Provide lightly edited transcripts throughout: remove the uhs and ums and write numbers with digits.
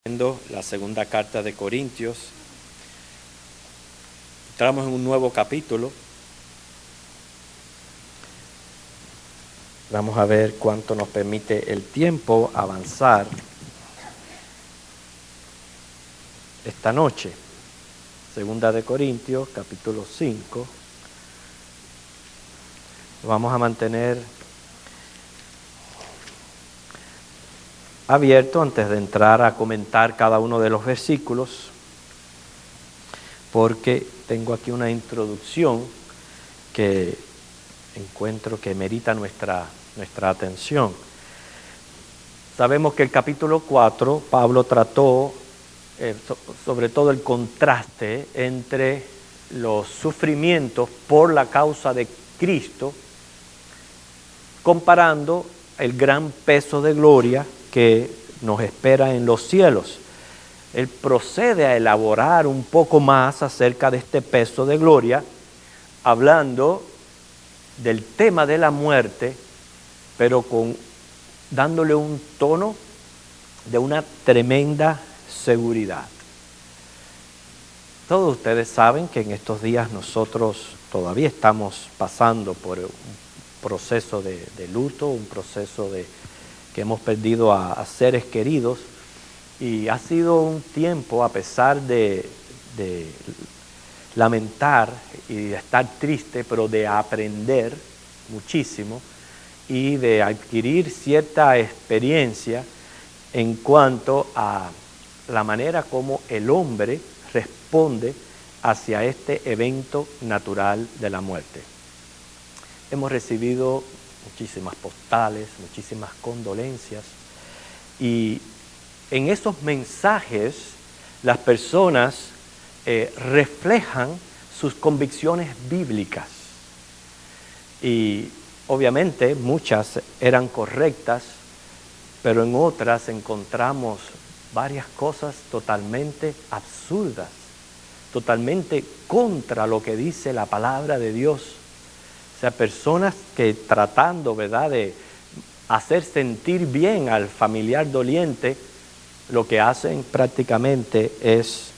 La segunda carta de Corintios. Entramos en un nuevo capítulo. Vamos a ver cuánto nos permite el tiempo avanzar esta noche. Segunda de Corintios, capítulo 5. Vamos a mantener abierto antes de entrar a comentar cada uno de los versículos, porque tengo aquí una introducción que encuentro que merita nuestra atención. Sabemos que el capítulo 4, Pablo trató sobre todo el contraste entre los sufrimientos por la causa de Cristo, comparando el gran peso de gloria que nos espera en los cielos. Él procede a elaborar un poco más acerca de este peso de gloria, hablando del tema de la muerte, pero dándole un tono de una tremenda seguridad. Todos ustedes saben que en estos días nosotros todavía estamos pasando por un proceso de luto, un proceso que hemos perdido a seres queridos, y ha sido un tiempo, a pesar de lamentar y de estar triste, pero de aprender muchísimo y de adquirir cierta experiencia en cuanto a la manera como el hombre responde hacia este evento natural de la muerte. Hemos recibido muchísimas postales, muchísimas condolencias, y en esos mensajes las personas reflejan sus convicciones bíblicas, y obviamente muchas eran correctas, pero en otras encontramos varias cosas totalmente absurdas, totalmente contra lo que dice la palabra de Dios. O sea, personas que tratando, ¿verdad?, de hacer sentir bien al familiar doliente, lo que hacen prácticamente es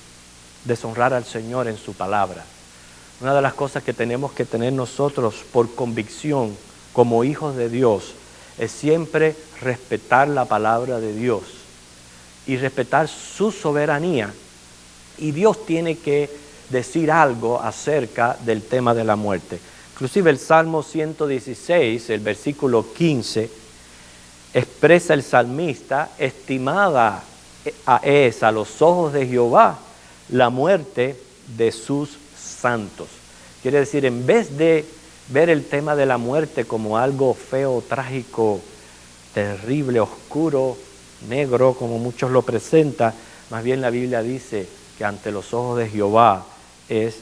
deshonrar al Señor en su palabra. Una de las cosas que tenemos que tener nosotros por convicción como hijos de Dios es siempre respetar la palabra de Dios y respetar su soberanía. Y Dios tiene que decir algo acerca del tema de la muerte. Inclusive el Salmo 116, el versículo 15, expresa el salmista: estimada es a los ojos de Jehová la muerte de sus santos. Quiere decir, en vez de ver el tema de la muerte como algo feo, trágico, terrible, oscuro, negro, como muchos lo presentan, más bien la Biblia dice que ante los ojos de Jehová es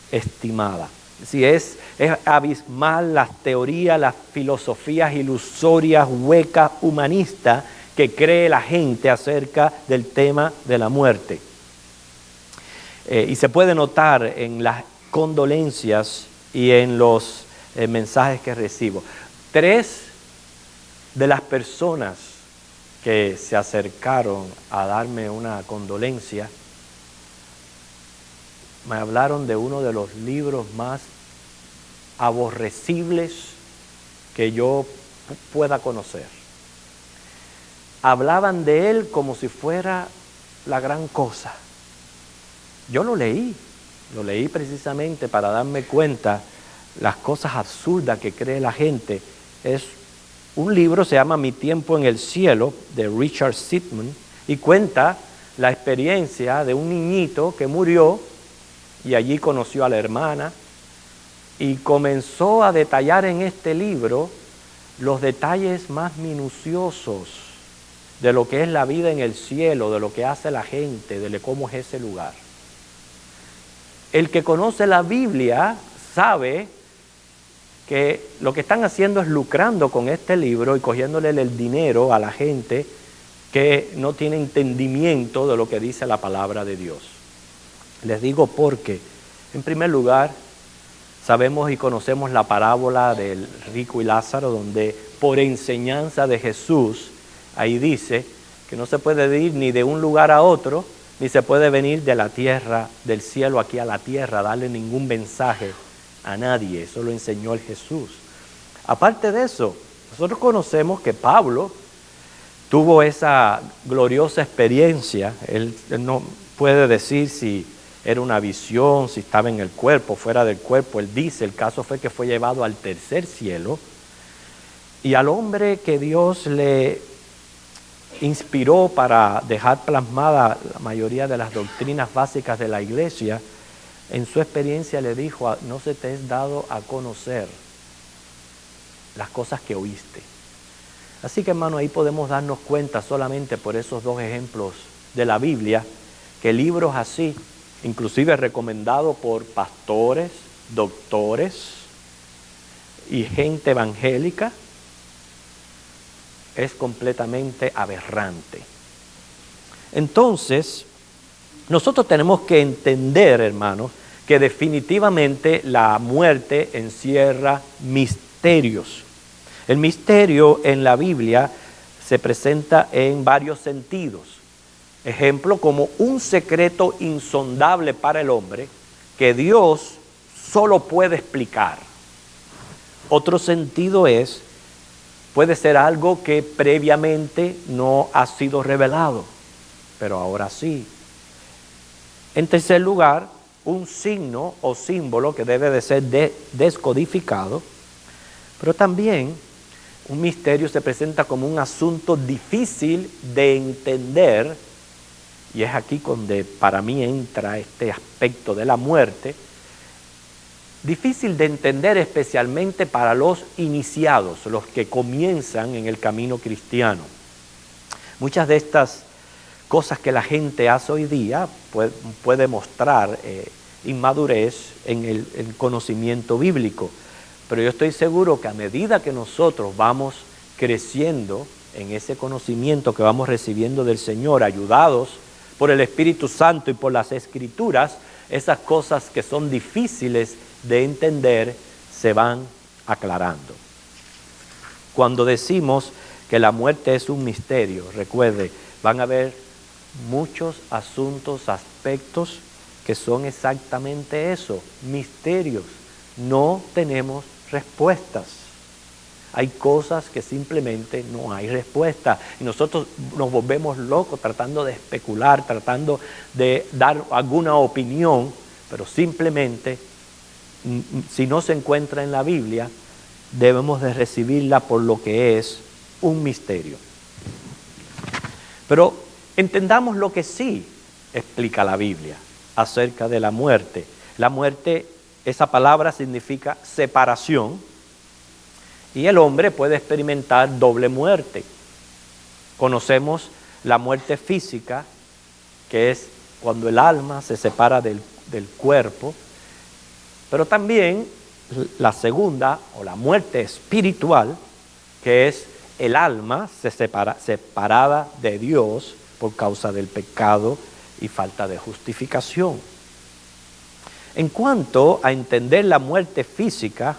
estimada. Si es abismal las teorías, las filosofías ilusorias, huecas, humanistas que cree la gente acerca del tema de la muerte. Y se puede notar en las condolencias y en los mensajes que recibo. 3 de las personas que se acercaron a darme una condolencia me hablaron de uno de los libros más aborrecibles que yo pueda conocer. Hablaban de él como si fuera la gran cosa. Yo lo leí precisamente para darme cuenta las cosas absurdas que cree la gente. Es un libro, se llama Mi tiempo en el cielo, de Richard Stedman, y cuenta la experiencia de un niñito que murió y allí conoció a la hermana, y comenzó a detallar en este libro los detalles más minuciosos de lo que es la vida en el cielo, de lo que hace la gente, de cómo es ese lugar. El que conoce la Biblia sabe que lo que están haciendo es lucrando con este libro y cogiéndole el dinero a la gente que no tiene entendimiento de lo que dice la palabra de Dios. Les digo porque, en primer lugar, sabemos y conocemos la parábola del rico y Lázaro, donde por enseñanza de Jesús, ahí dice que no se puede ir ni de un lugar a otro, ni se puede venir de la tierra, del cielo aquí a la tierra, darle ningún mensaje a nadie. Eso lo enseñó el Jesús. Aparte de eso, nosotros conocemos que Pablo tuvo esa gloriosa experiencia. Él no puede decir si era una visión, si estaba en el cuerpo, fuera del cuerpo. Él dice, el caso fue que fue llevado al tercer cielo, y al hombre que Dios le inspiró para dejar plasmada la mayoría de las doctrinas básicas de la iglesia, en su experiencia le dijo, no se te es dado a conocer las cosas que oíste. Así que, hermano, ahí podemos darnos cuenta solamente por esos dos ejemplos de la Biblia, que libros así, inclusive recomendados por pastores, doctores y gente evangélica, es completamente aberrante. Entonces, nosotros tenemos que entender, hermanos, que definitivamente la muerte encierra misterios. El misterio en la Biblia se presenta en varios sentidos. Ejemplo, como un secreto insondable para el hombre que Dios solo puede explicar. Otro sentido puede ser algo que previamente no ha sido revelado, pero ahora sí. En tercer lugar, un signo o símbolo que debe de ser descodificado, pero también un misterio se presenta como un asunto difícil de entender, y es aquí donde para mí entra este aspecto de la muerte, difícil de entender especialmente para los iniciados, los que comienzan en el camino cristiano. Muchas de estas cosas que la gente hace hoy día puede mostrar inmadurez en el conocimiento bíblico, pero yo estoy seguro que a medida que nosotros vamos creciendo en ese conocimiento que vamos recibiendo del Señor, ayudados por el Espíritu Santo y por las Escrituras, esas cosas que son difíciles de entender se van aclarando. Cuando decimos que la muerte es un misterio, recuerde, van a haber muchos asuntos, aspectos que son exactamente eso, misterios. No tenemos respuestas. Hay cosas que simplemente no hay respuesta. Y nosotros nos volvemos locos tratando de especular, tratando de dar alguna opinión, pero simplemente, si no se encuentra en la Biblia, debemos de recibirla por lo que es un misterio. Pero entendamos lo que sí explica la Biblia acerca de la muerte. La muerte, esa palabra significa separación, y el hombre puede experimentar doble muerte. Conocemos la muerte física, que es cuando el alma se separa del cuerpo, pero también la segunda, o la muerte espiritual, que es el alma separada de Dios por causa del pecado y falta de justificación. En cuanto a entender la muerte física,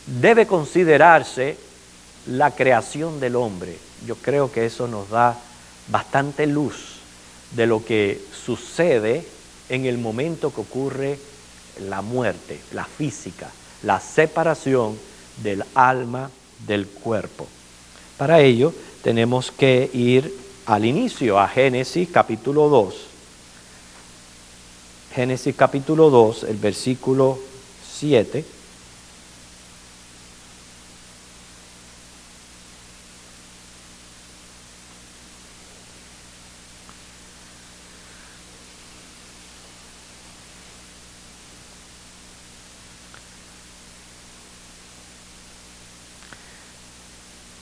debe considerarse la creación del hombre. Yo creo que eso nos da bastante luz de lo que sucede en el momento que ocurre la muerte, la física, la separación del alma del cuerpo. Para ello tenemos que ir al inicio, a Génesis capítulo 2. Génesis capítulo 2, el versículo 7.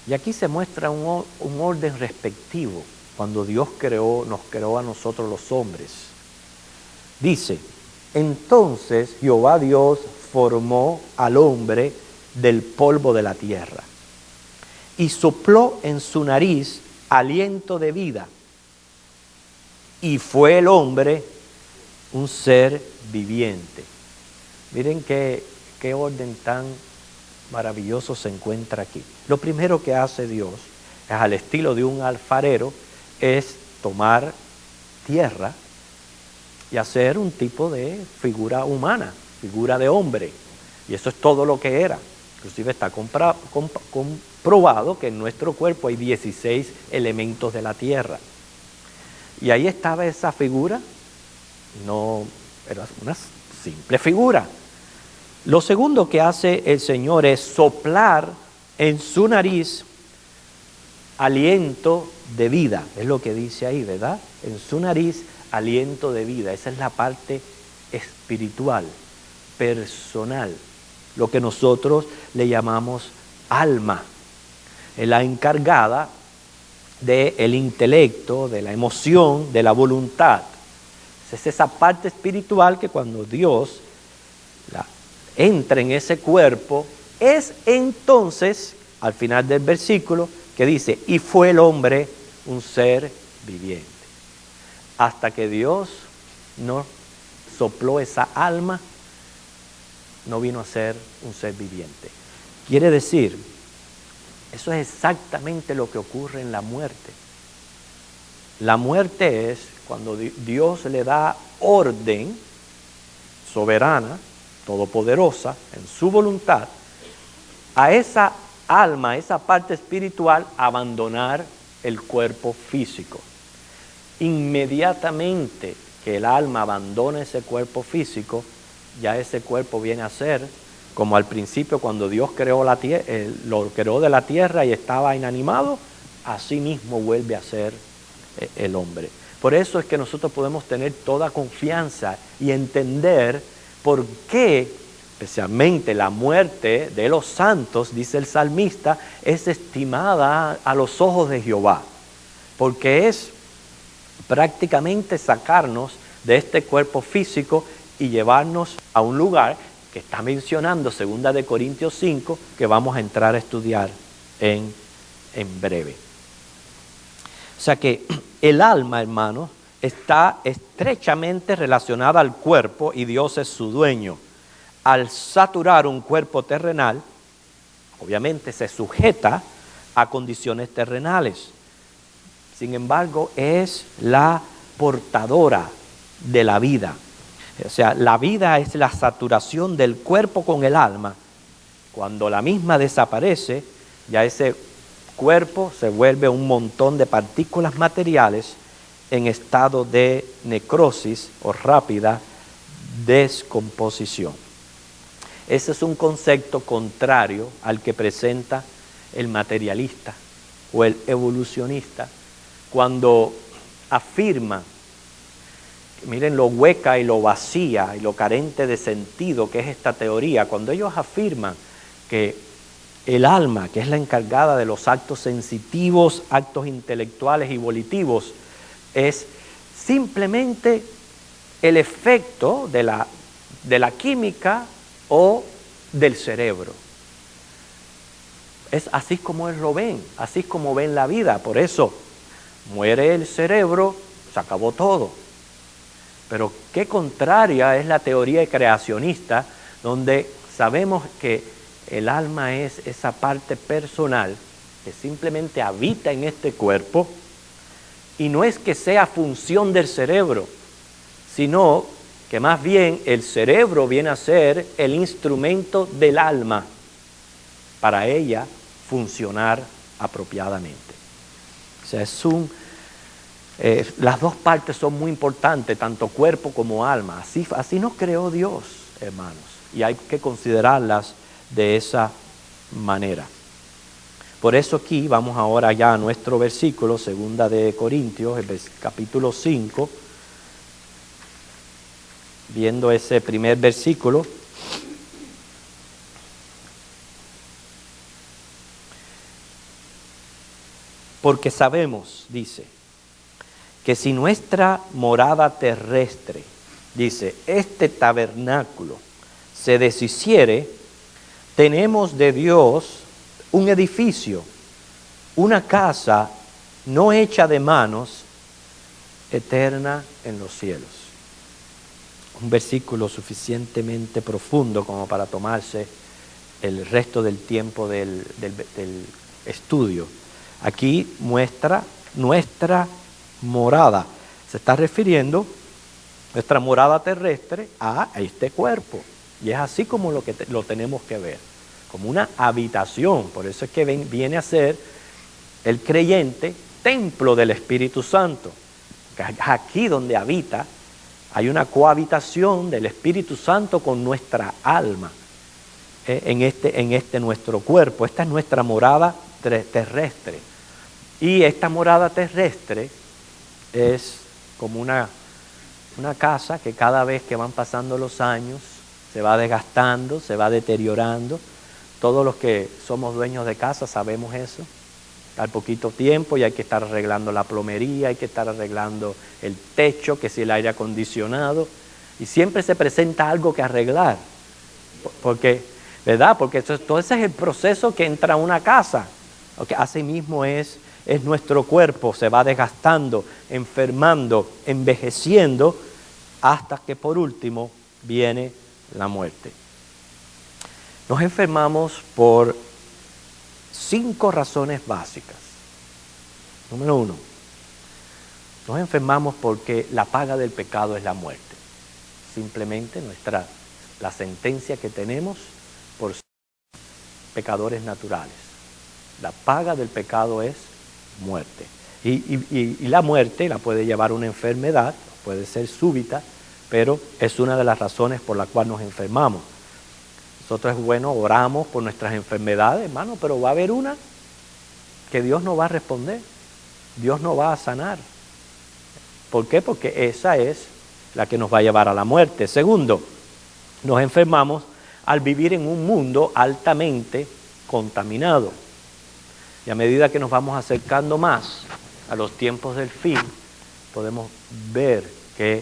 Y aquí se muestra un orden respectivo cuando Dios nos creó a nosotros los hombres. Dice, entonces Jehová Dios formó al hombre del polvo de la tierra y sopló en su nariz aliento de vida, y fue el hombre un ser viviente. Miren qué orden tan maravilloso se encuentra aquí. Lo primero que hace Dios es al estilo de un alfarero, es tomar tierra y hacer un tipo de figura humana, figura de hombre. Y eso es todo lo que era. Inclusive está comprobado que en nuestro cuerpo hay 16 elementos de la tierra. Y ahí estaba esa figura, no era una simple figura. Lo segundo que hace el Señor es soplar en su nariz aliento de vida, es lo que dice ahí, ¿verdad? En su nariz aliento de vida, esa es la parte espiritual, personal, lo que nosotros le llamamos alma, es la encargada del intelecto, de la emoción, de la voluntad. Es esa parte espiritual que cuando Dios entra en ese cuerpo, es entonces, al final del versículo, que dice, y fue el hombre un ser viviente. Hasta que Dios no sopló esa alma, no vino a ser un ser viviente. Quiere decir, eso es exactamente lo que ocurre en la muerte. La muerte es cuando Dios le da orden soberana, todopoderosa, en su voluntad, a esa alma, a esa parte espiritual, abandonar el cuerpo físico. Inmediatamente que el alma abandona ese cuerpo físico, ya ese cuerpo viene a ser como al principio cuando Dios creó la tierra, lo creó de la tierra y estaba inanimado, así mismo vuelve a ser el hombre. Por eso es que nosotros podemos tener toda confianza y entender por qué, especialmente la muerte de los santos, dice el salmista, es estimada a los ojos de Jehová, porque es prácticamente sacarnos de este cuerpo físico y llevarnos a un lugar que está mencionando 2 de Corintios 5, que vamos a entrar a estudiar en breve. O sea que el alma, hermanos, está estrechamente relacionada al cuerpo y Dios es su dueño. Al saturar un cuerpo terrenal, obviamente se sujeta a condiciones terrenales. Sin embargo, es la portadora de la vida. O sea, la vida es la saturación del cuerpo con el alma. Cuando la misma desaparece, ya ese cuerpo se vuelve un montón de partículas materiales en estado de necrosis o rápida descomposición. Ese es un concepto contrario al que presenta el materialista o el evolucionista cuando afirma, miren lo hueca y lo vacía y lo carente de sentido que es esta teoría, cuando ellos afirman que el alma, que es la encargada de los actos sensitivos, actos intelectuales y volitivos, es simplemente el efecto de la química o del cerebro. Es así como ellos lo ven, así como ven la vida. Por eso, muere el cerebro, se acabó todo. Pero qué contraria es la teoría creacionista, donde sabemos que el alma es esa parte personal que simplemente habita en este cuerpo, y no es que sea función del cerebro, sino que más bien el cerebro viene a ser el instrumento del alma para ella funcionar apropiadamente. O sea, las dos partes son muy importantes, tanto cuerpo como alma. Así nos creó Dios, hermanos, y hay que considerarlas de esa manera. Por eso aquí vamos ahora ya a nuestro versículo, 2 de Corintios, capítulo 5, viendo ese primer versículo. Porque sabemos, dice, que si nuestra morada terrestre, dice, este tabernáculo se deshiciere, tenemos de Dios un edificio, una casa no hecha de manos, eterna en los cielos. Un versículo suficientemente profundo como para tomarse el resto del tiempo del estudio. Aquí muestra nuestra morada. Se está refiriendo nuestra morada terrestre a este cuerpo. Y es así como lo tenemos que ver, como una habitación. Por eso es que viene a ser el creyente templo del Espíritu Santo. Aquí donde habita, hay una cohabitación del Espíritu Santo con nuestra alma, en este nuestro cuerpo. Esta es nuestra morada terrestre. Y esta morada terrestre es como una casa que cada vez que van pasando los años se va desgastando, se va deteriorando. Todos los que somos dueños de casa sabemos eso. Al poquito tiempo y hay que estar arreglando la plomería, hay que estar arreglando el techo, que si el aire acondicionado, y siempre se presenta algo que arreglar, porque, ¿verdad? Porque todo ese es el proceso que entra a una casa. Así mismo es nuestro cuerpo, se va desgastando, enfermando, envejeciendo, hasta que por último viene la muerte. Nos enfermamos por 5 razones básicas. Número 1, nos enfermamos porque la paga del pecado es la muerte. Simplemente la sentencia que tenemos por ser pecadores naturales. La paga del pecado es muerte. Y la muerte la puede llevar una enfermedad, puede ser súbita, pero es una de las razones por la cual nos enfermamos. Nosotros, oramos por nuestras enfermedades, hermano, pero va a haber una que Dios no va a responder. Dios no va a sanar. ¿Por qué? Porque esa es la que nos va a llevar a la muerte. Segundo, nos enfermamos al vivir en un mundo altamente contaminado. Y a medida que nos vamos acercando más a los tiempos del fin, podemos ver que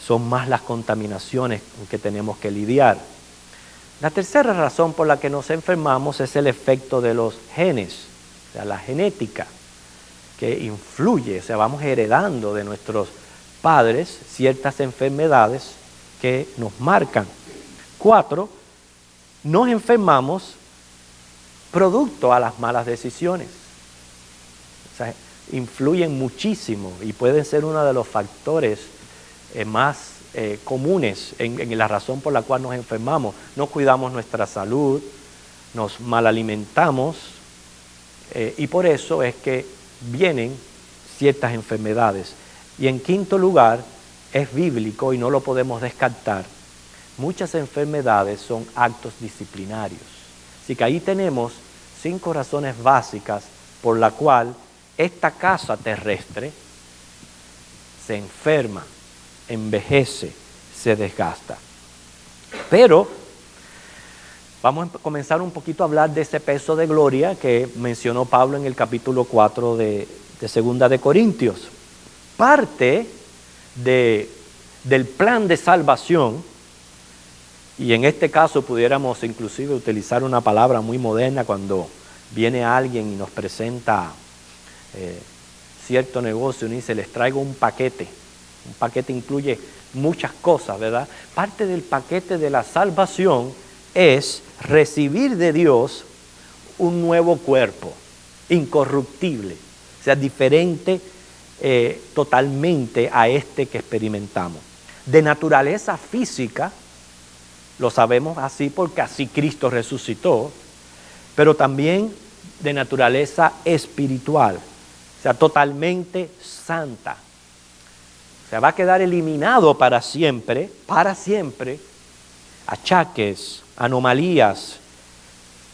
son más las contaminaciones con que tenemos que lidiar. La tercera razón por la que nos enfermamos es el efecto de los genes, o sea, la genética, que influye, o sea, vamos heredando de nuestros padres ciertas enfermedades que nos marcan. 4, nos enfermamos producto a las malas decisiones. O sea, influyen muchísimo y pueden ser uno de los factores más comunes en la razón por la cual nos enfermamos. No cuidamos nuestra salud, nos malalimentamos y por eso es que vienen ciertas enfermedades. Y en quinto lugar, es bíblico y no lo podemos descartar, muchas enfermedades son actos disciplinarios. Así que ahí tenemos 5 razones básicas por la cual esta casa terrestre se enferma, envejece, se desgasta. Pero vamos a comenzar un poquito a hablar de ese peso de gloria que mencionó Pablo en el capítulo 4 de 2 de Corintios. Parte del plan de salvación, y en este caso pudiéramos inclusive utilizar una palabra muy moderna cuando viene alguien y nos presenta cierto negocio y dice, les traigo un paquete. Un paquete incluye muchas cosas, ¿verdad? Parte del paquete de la salvación es recibir de Dios un nuevo cuerpo, incorruptible, o sea, diferente totalmente a este que experimentamos. De naturaleza física, lo sabemos así porque así Cristo resucitó, pero también de naturaleza espiritual, o sea, totalmente santa. O sea, va a quedar eliminado para siempre, achaques, anomalías,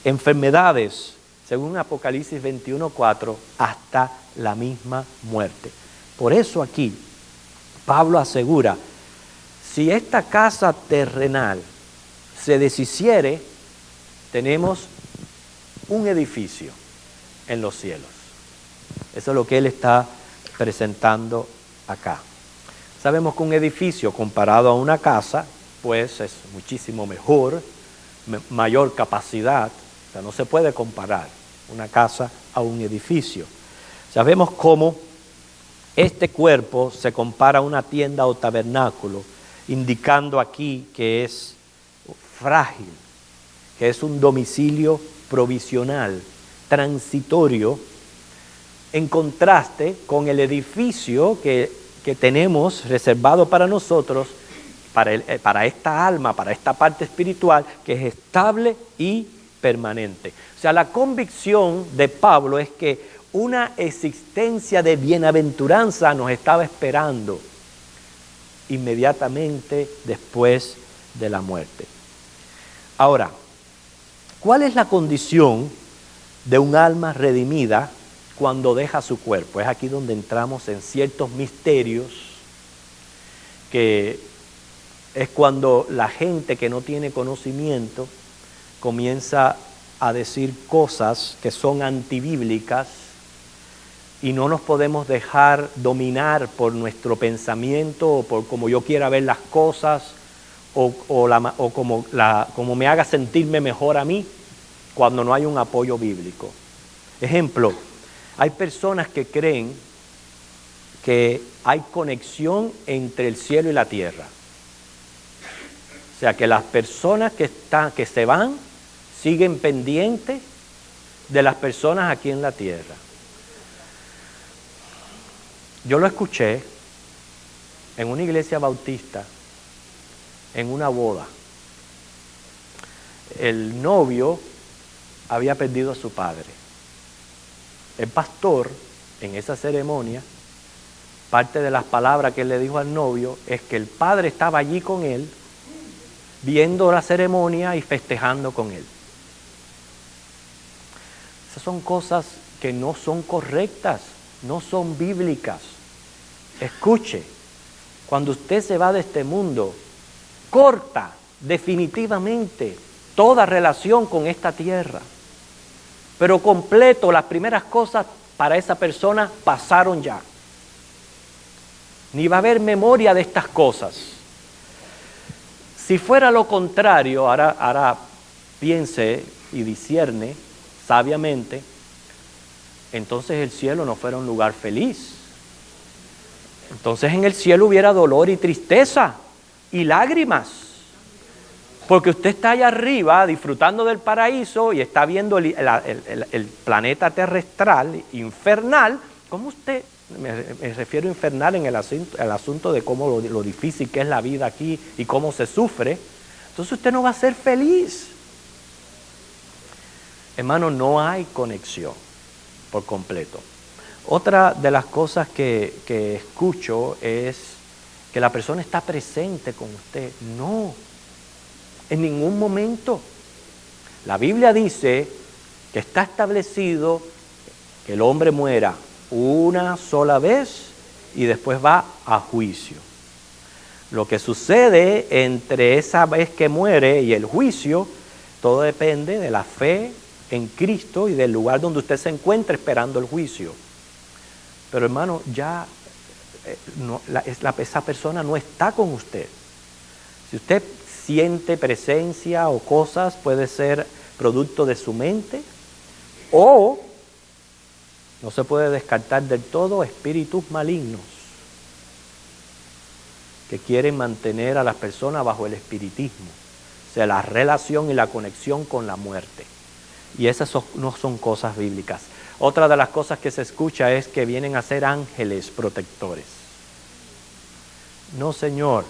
enfermedades, según Apocalipsis 21:4, hasta la misma muerte. Por eso aquí Pablo asegura, si esta casa terrenal se deshiciere, tenemos un edificio en los cielos. Eso es lo que él está presentando acá. Sabemos que un edificio comparado a una casa, pues es muchísimo mejor, mayor capacidad. O sea, no se puede comparar una casa a un edificio. Sabemos cómo este cuerpo se compara a una tienda o tabernáculo, indicando aquí que es frágil, que es un domicilio provisional, transitorio, en contraste con el edificio que tenemos reservado para nosotros, para esta alma, para esta parte espiritual, que es estable y permanente. O sea, la convicción de Pablo es que una existencia de bienaventuranza nos estaba esperando inmediatamente después de la muerte. Ahora, ¿cuál es la condición de un alma redimida cuando deja su cuerpo? Es aquí donde entramos en ciertos misterios, que es cuando la gente que no tiene conocimiento comienza a decir cosas que son antibíblicas y no nos podemos dejar dominar por nuestro pensamiento o por como yo quiera ver las cosas o como me haga sentirme mejor a mí cuando no hay un apoyo bíblico. Ejemplo, hay personas que creen que hay conexión entre el cielo y la tierra. O sea, que las personas que se van siguen pendientes de las personas aquí en la tierra. Yo lo escuché en una iglesia bautista, en una boda. El novio había perdido a su padre. El pastor, en esa ceremonia, parte de las palabras que él le dijo al novio es que el padre estaba allí con él, viendo la ceremonia y festejando con él. Esas son cosas que no son correctas, no son bíblicas. Escuche, cuando usted se va de este mundo, corta definitivamente toda relación con esta tierra. Pero completo, las primeras cosas para esa persona pasaron ya. Ni va a haber memoria de estas cosas. Si fuera lo contrario, ahora piense y discierne sabiamente, entonces el cielo no fuera un lugar feliz. Entonces en el cielo hubiera dolor y tristeza y lágrimas. Porque usted está allá arriba disfrutando del paraíso y está viendo el planeta terrestral, infernal. ¿Cómo usted, me refiero a infernal en el asunto de cómo lo difícil que es la vida aquí y cómo se sufre? Entonces usted no va a ser feliz. Hermano, no hay conexión por completo. Otra de las cosas que escucho es que la persona está presente con usted. No, en ningún momento. La Biblia dice que está establecido que el hombre muera una sola vez y después va a juicio. Lo que sucede entre esa vez que muere y el juicio, todo depende de la fe en Cristo y del lugar donde usted se encuentra esperando el juicio. Pero hermano, ya esa persona no está con usted. Si usted siente presencia o cosas, puede ser producto de su mente o, no se puede descartar del todo, espíritus malignos que quieren mantener a las personas bajo el espiritismo, o sea, la relación y la conexión con la muerte. Y esas no son cosas bíblicas. Otra de las cosas que se escucha es que vienen a ser ángeles protectores. No, señor.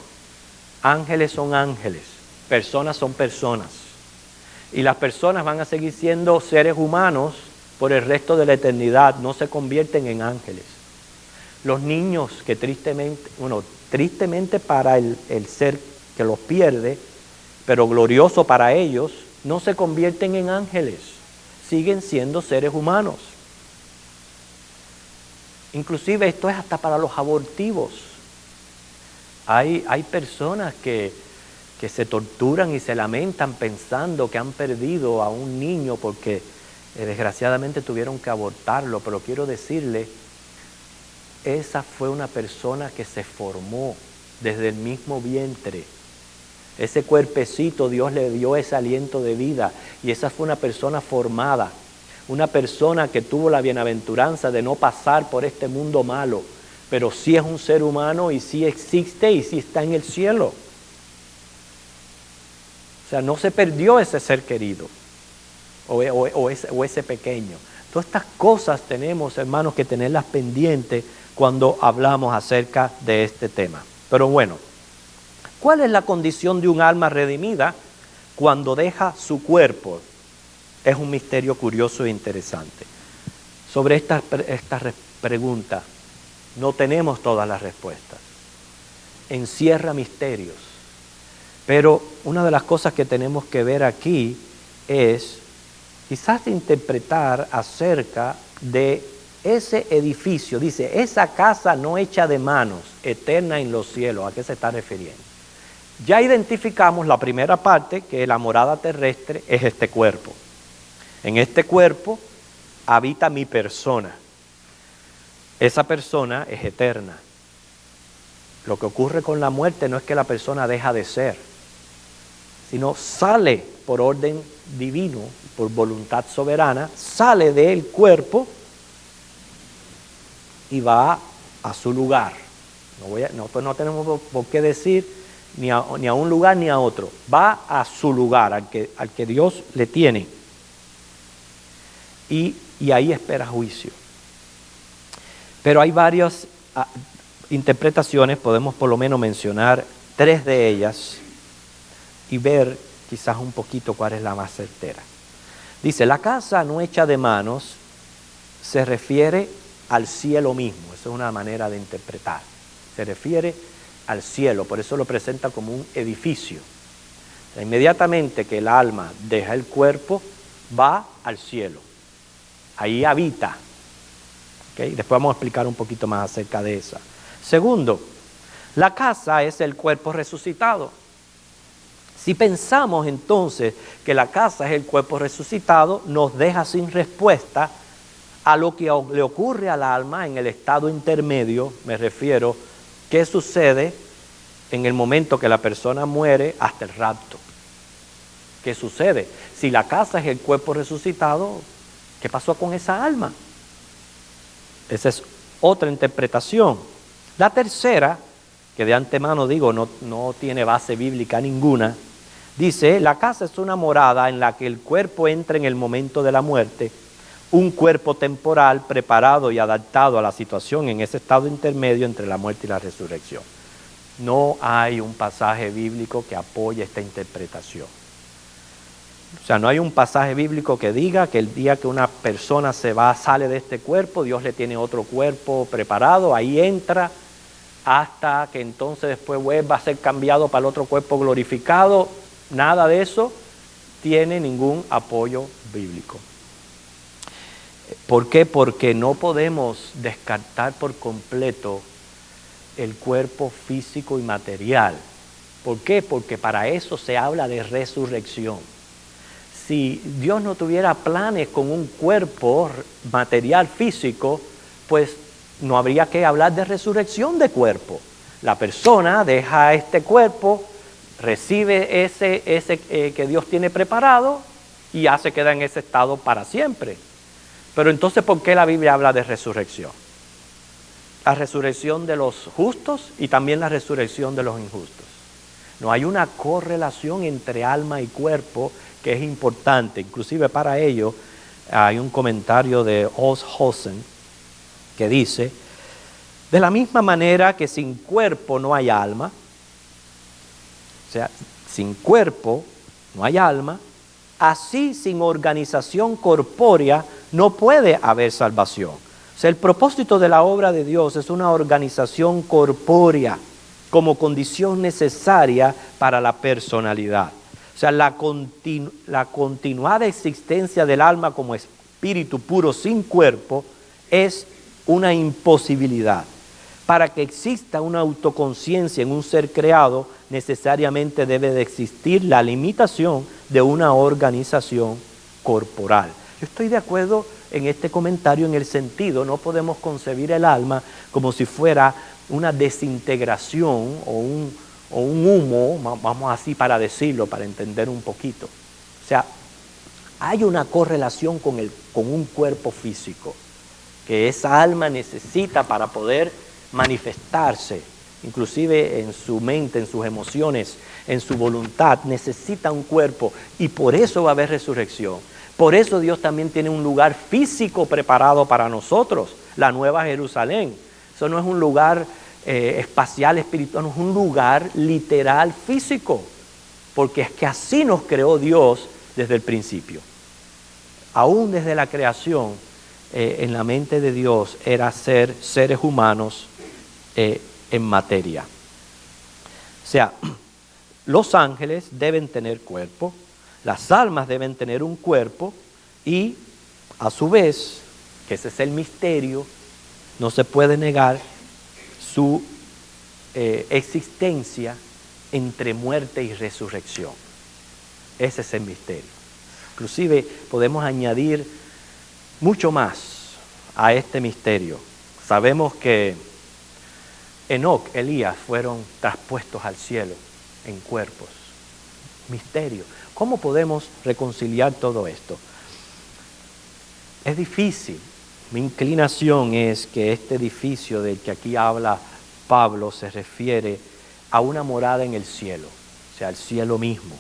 Ángeles son ángeles. Personas son personas. Y las personas van a seguir siendo seres humanos por el resto de la eternidad. No se convierten en ángeles. Los niños que tristemente para el ser que los pierde, pero glorioso para ellos, no se convierten en ángeles. Siguen siendo seres humanos. Inclusive esto es hasta para los abortivos. Hay personas que se torturan y se lamentan pensando que han perdido a un niño porque desgraciadamente tuvieron que abortarlo. Pero quiero decirle, esa fue una persona que se formó desde el mismo vientre. Ese cuerpecito Dios le dio ese aliento de vida y esa fue una persona formada, una persona que tuvo la bienaventuranza de no pasar por este mundo malo, pero sí es un ser humano y sí existe y sí está en el cielo. O sea, no se perdió ese ser querido o ese pequeño. Todas estas cosas tenemos, hermanos, que tenerlas pendientes cuando hablamos acerca de este tema. Pero bueno, ¿cuál es la condición de un alma redimida cuando deja su cuerpo? Es un misterio curioso e interesante. Sobre esta pregunta no tenemos todas las respuestas. Encierra misterios. Pero una de las cosas que tenemos que ver aquí es quizás interpretar acerca de ese edificio. Dice, esa casa no hecha de manos, eterna en los cielos. ¿A qué se está refiriendo? Ya identificamos la primera parte, que la morada terrestre es este cuerpo. En este cuerpo habita mi persona. Esa persona es eterna. Lo que ocurre con la muerte no es que la persona deja de ser, sino sale por orden divino, por voluntad soberana, sale del cuerpo y va a su lugar. No tenemos por qué decir ni a un lugar ni a otro. Va a su lugar, al que Dios le tiene. Y ahí espera juicio. Pero hay varias interpretaciones, podemos por lo menos mencionar 3 de ellas y ver quizás un poquito cuál es la más certera. Dice, la casa no hecha de manos se refiere al cielo mismo. Esa es una manera de interpretar. Se refiere al cielo, por eso lo presenta como un edificio. O sea, inmediatamente que el alma deja el cuerpo, va al cielo. Ahí habita. ¿Okay? Después vamos a explicar un poquito más acerca de esa. Segundo, la casa es el cuerpo resucitado. Si pensamos entonces que la casa es el cuerpo resucitado, nos deja sin respuesta a lo que le ocurre al alma en el estado intermedio, me refiero, qué sucede en el momento que la persona muere hasta el rapto. ¿Qué sucede? Si la casa es el cuerpo resucitado, ¿qué pasó con esa alma? Esa es otra interpretación. La tercera, que de antemano digo no tiene base bíblica ninguna, dice, la casa es una morada en la que el cuerpo entra en el momento de la muerte, un cuerpo temporal preparado y adaptado a la situación en ese estado intermedio entre la muerte y la resurrección. No hay un pasaje bíblico que apoye esta interpretación. O sea, no hay un pasaje bíblico que diga que el día que una persona sale de este cuerpo, Dios le tiene otro cuerpo preparado, ahí entra, hasta que entonces después vuelva a ser cambiado para el otro cuerpo glorificado. Nada de eso tiene ningún apoyo bíblico. ¿Por qué? Porque no podemos descartar por completo el cuerpo físico y material. ¿Por qué? Porque para eso se habla de resurrección. Si Dios no tuviera planes con un cuerpo material físico, pues no habría que hablar de resurrección de cuerpo. La persona deja este cuerpo, recibe ese que Dios tiene preparado y ya se queda en ese estado para siempre. Pero entonces, ¿por qué la Biblia habla de resurrección? La resurrección de los justos y también la resurrección de los injustos. No hay una correlación entre alma y cuerpo que es importante. Inclusive para ello hay un comentario de Holzhausen que dice, de la misma manera que sin cuerpo no hay alma, o sea, sin cuerpo no hay alma, así sin organización corpórea no puede haber salvación. O sea, el propósito de la obra de Dios es una organización corpórea como condición necesaria para la personalidad. O sea, la continuada existencia del alma como espíritu puro sin cuerpo es una imposibilidad. Para que exista una autoconciencia en un ser creado, necesariamente debe de existir la limitación de una organización corporal. Yo estoy de acuerdo en este comentario en el sentido, no podemos concebir el alma como si fuera una desintegración o un humo, vamos así para decirlo, para entender un poquito. O sea, hay una correlación con un cuerpo físico que esa alma necesita para poder manifestarse inclusive en su mente, en sus emociones, en su voluntad, necesita un cuerpo y por eso va a haber resurrección. Por eso Dios también tiene un lugar físico preparado para nosotros, la Nueva Jerusalén. Eso no es un lugar espacial, espiritual, no es un lugar literal físico, porque es que así nos creó Dios desde el principio. Aún desde la creación, en la mente de Dios era ser seres humanos en materia. O sea, los ángeles deben tener cuerpo, las almas deben tener un cuerpo y a su vez, que ese es el misterio, no se puede negar su existencia entre muerte y resurrección. Ese es el misterio. Inclusive podemos añadir mucho más a este misterio. Sabemos que Enoc, Elías fueron traspuestos al cielo en cuerpos. Misterio. ¿Cómo podemos reconciliar todo esto? Es difícil. Mi inclinación es que este edificio del que aquí habla Pablo se refiere a una morada en el cielo, o sea, el cielo mismo.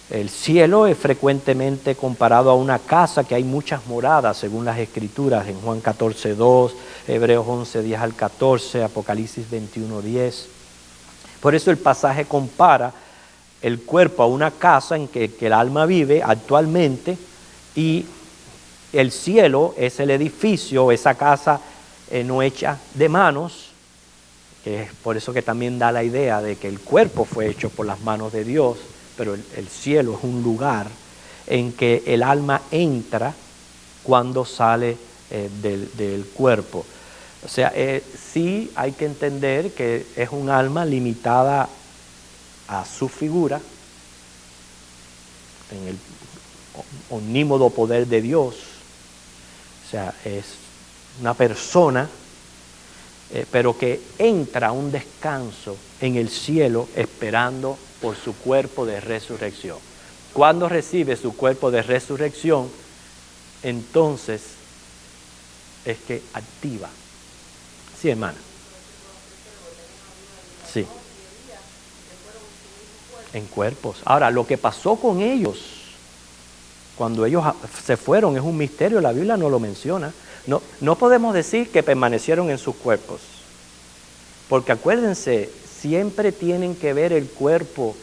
El cielo es frecuentemente comparado a una casa que hay muchas moradas según las Escrituras, en Juan 14:2, Hebreos 11:10 al 14, Apocalipsis 21:10. Por eso el pasaje compara el cuerpo a una casa en que el alma vive actualmente y el cielo es el edificio, esa casa no hecha de manos, que es por eso que también da la idea de que el cuerpo fue hecho por las manos de Dios, pero el cielo es un lugar en que el alma entra cuando sale del cuerpo. O sea, sí hay que entender que es un alma limitada a su figura, en el omnímodo poder de Dios. O sea, es una persona, pero que entra a un descanso en el cielo esperando por su cuerpo de resurrección. Cuando recibe su cuerpo de resurrección, entonces es que activa. Sí, hermana. Sí. En cuerpos. Ahora, lo que pasó con ellos cuando ellos se fueron es un misterio, la Biblia no lo menciona. No podemos decir que permanecieron en sus cuerpos, porque acuérdense, siempre tienen que ver el cuerpo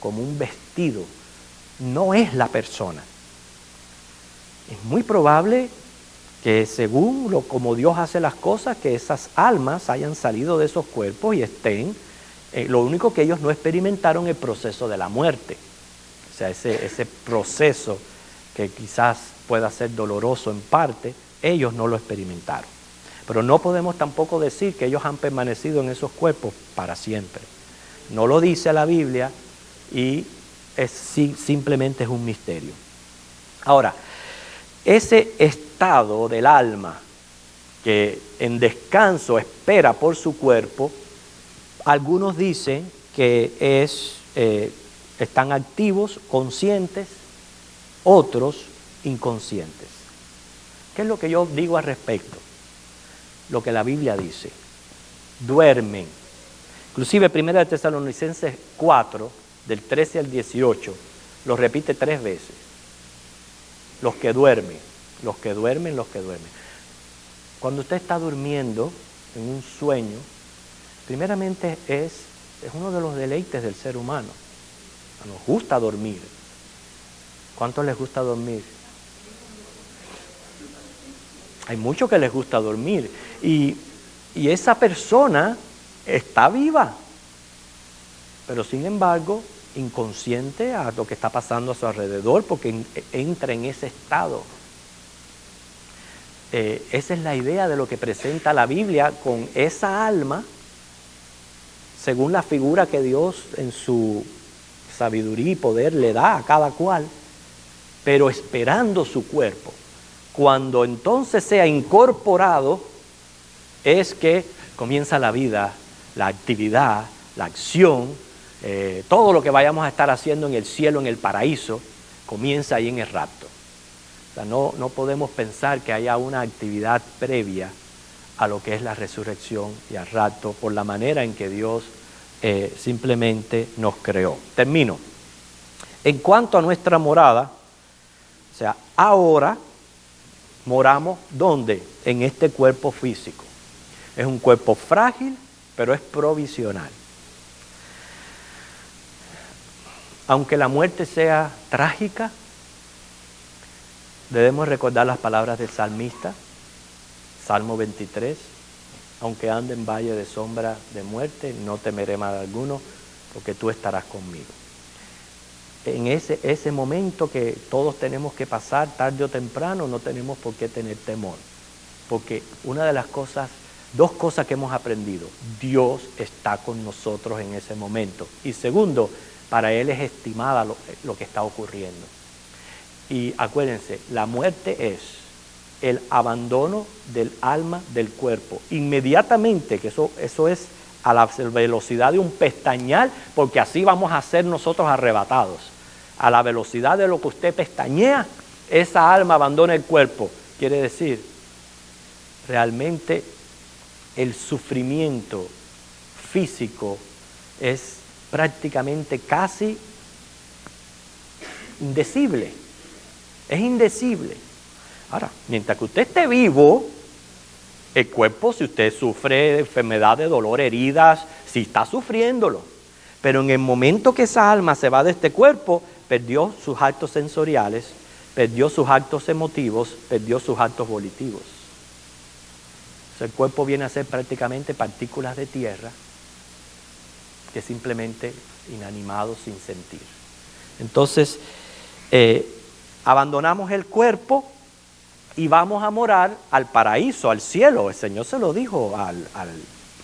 como un vestido, no es la persona. Es muy probable que según como Dios hace las cosas, que esas almas hayan salido de esos cuerpos y estén, lo único que ellos no experimentaron el proceso de la muerte. O sea, ese proceso que quizás pueda ser doloroso en parte, ellos no lo experimentaron. Pero no podemos tampoco decir que ellos han permanecido en esos cuerpos para siempre. No lo dice la Biblia y simplemente es un misterio. Ahora, ese estado del alma que en descanso espera por su cuerpo, algunos dicen que están activos, conscientes, otros inconscientes. ¿Qué es lo que yo digo al respecto? Lo que la Biblia dice. Duermen. Inclusive 1 Tesalonicenses 4, del 13 al 18, lo repite 3 veces. Los que duermen, los que duermen, los que duermen. Cuando usted está durmiendo en un sueño, primeramente es uno de los deleites del ser humano. Nos gusta dormir. ¿Cuántos les gusta dormir? Hay muchos que les gusta dormir. Y esa persona está viva, pero sin embargo inconsciente a lo que está pasando a su alrededor, porque entra en ese estado. Esa es la idea de lo que presenta la Biblia con esa alma, según la figura que Dios en su sabiduría y poder le da a cada cual, pero esperando su cuerpo. Cuando entonces sea incorporado, es que comienza la vida, la actividad, la acción, todo lo que vayamos a estar haciendo en el cielo, en el paraíso, comienza ahí en el rapto. O sea, no podemos pensar que haya una actividad previa a lo que es la resurrección y al rapto por la manera en que Dios simplemente nos creó. Termino. En cuanto a nuestra morada, o sea, ahora moramos ¿dónde? En este cuerpo físico. Es un cuerpo frágil, pero es provisional. Aunque la muerte sea trágica, debemos recordar las palabras del salmista, Salmo 23, aunque ande en valle de sombra de muerte, no temeré mal alguno, porque tú estarás conmigo. En ese momento que todos tenemos que pasar, tarde o temprano, no tenemos por qué tener temor. Porque una de las cosas, dos cosas que hemos aprendido, Dios está con nosotros en ese momento. Y segundo, para Él es estimada lo que está ocurriendo. Y acuérdense, la muerte es el abandono del alma del cuerpo. Inmediatamente, que eso es a la velocidad de un pestañear, porque así vamos a ser nosotros arrebatados. A la velocidad de lo que usted pestañea, esa alma abandona el cuerpo. Quiere decir, realmente el sufrimiento físico es prácticamente casi indecible. Es indecible. Ahora, mientras que usted esté vivo, el cuerpo, si usted sufre de enfermedad, de dolor, heridas, si está sufriéndolo. Pero en el momento que esa alma se va de este cuerpo, perdió sus actos sensoriales, perdió sus actos emotivos, perdió sus actos volitivos. O sea, el cuerpo viene a ser prácticamente partículas de tierra que simplemente inanimados sin sentir. Entonces, abandonamos el cuerpo y vamos a morar al paraíso, al cielo. El Señor se lo dijo al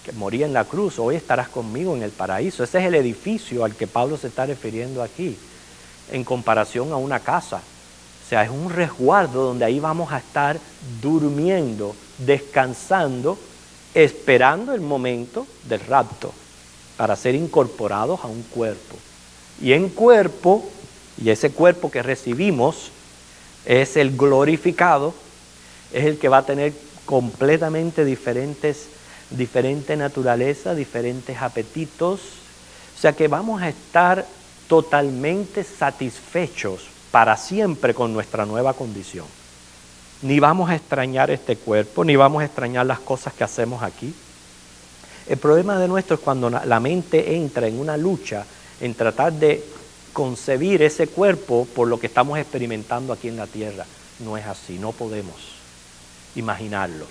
que moría en la cruz: hoy estarás conmigo en el paraíso. Ese es el edificio al que Pablo se está refiriendo aquí, en comparación a una casa. O sea, es un resguardo donde ahí vamos a estar durmiendo, descansando, esperando el momento del rapto para ser incorporados a un cuerpo. Y en cuerpo, y ese cuerpo que recibimos es el glorificado, es el que va a tener completamente diferente naturaleza, diferentes apetitos. O sea que vamos a estar totalmente satisfechos para siempre con nuestra nueva condición. Ni vamos a extrañar este cuerpo, ni vamos a extrañar las cosas que hacemos aquí. El problema de nuestro es cuando la mente entra en una lucha en tratar de concebir ese cuerpo por lo que estamos experimentando aquí en la tierra. No es así, no podemos imaginarlo.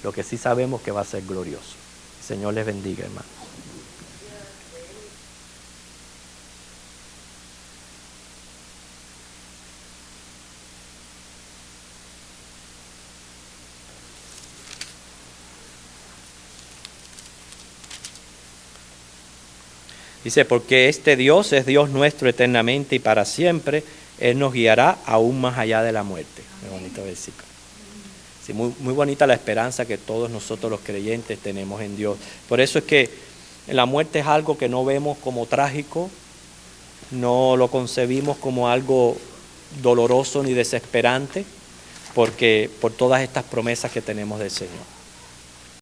Lo que sí sabemos que va a ser glorioso. El Señor les bendiga, hermanos. Dice, porque este Dios es Dios nuestro eternamente y para siempre. Él nos guiará aún más allá de la muerte. Muy bonito versículo. Sí, muy bonita la esperanza que todos nosotros los creyentes tenemos en Dios. Por eso es que la muerte es algo que no vemos como trágico, no lo concebimos como algo doloroso ni desesperante, porque por todas estas promesas que tenemos del Señor.